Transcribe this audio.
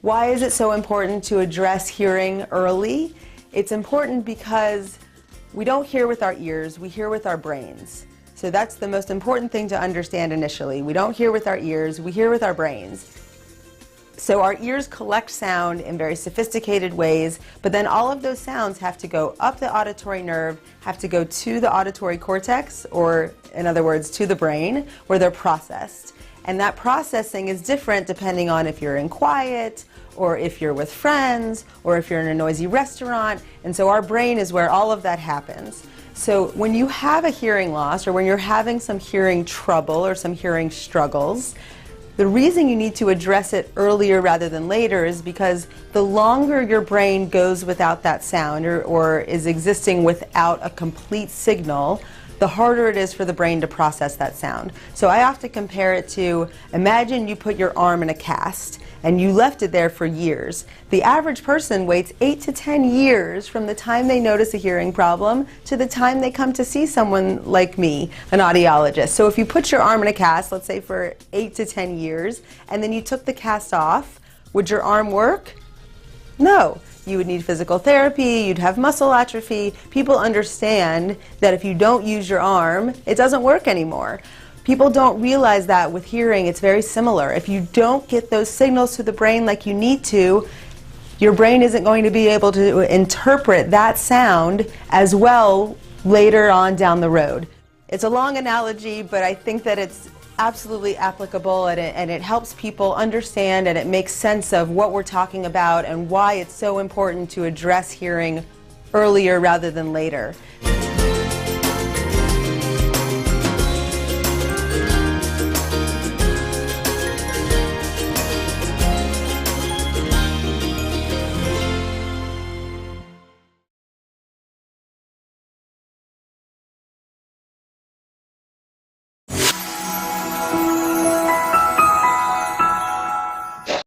Why is it so important to address hearing early? It's important because we don't hear with our ears, we hear with our brains. So that's the most important thing to understand initially. We don't hear with our ears, we hear with our brains. So our ears collect sound in very sophisticated ways, but then all of those sounds have to go up the auditory nerve, have to go to the auditory cortex, or in other words, to the brain, where they're processed. And that processing is different depending on if you're in quiet, or if you're with friends, or if you're in a noisy restaurant. And so our brain is where all of that happens. So when you have a hearing loss, or when you're having some hearing trouble or some hearing struggles, the reason you need to address it earlier rather than later is because the longer your brain goes without that sound, or is existing without a complete signal, the harder it is for the brain to process that sound. So I often compare it to, imagine you put your arm in a cast and you left it there for years. The average person waits 8 to 10 years from the time they notice a hearing problem to the time they come to see someone like me, an audiologist. So if you put your arm in a cast, let's say for 8 to 10 years, and then you took the cast off, would your arm work? No. You would need physical therapy, you'd have muscle atrophy. People understand that if you don't use your arm, it doesn't work anymore. People don't realize that with hearing, it's very similar. If you don't get those signals to the brain like you need to, your brain isn't going to be able to interpret that sound as well later on down the road. It's a long analogy, but I think that it's absolutely applicable, and it helps people understand, and it makes sense of what we're talking about and why it's so important to address hearing earlier rather than later.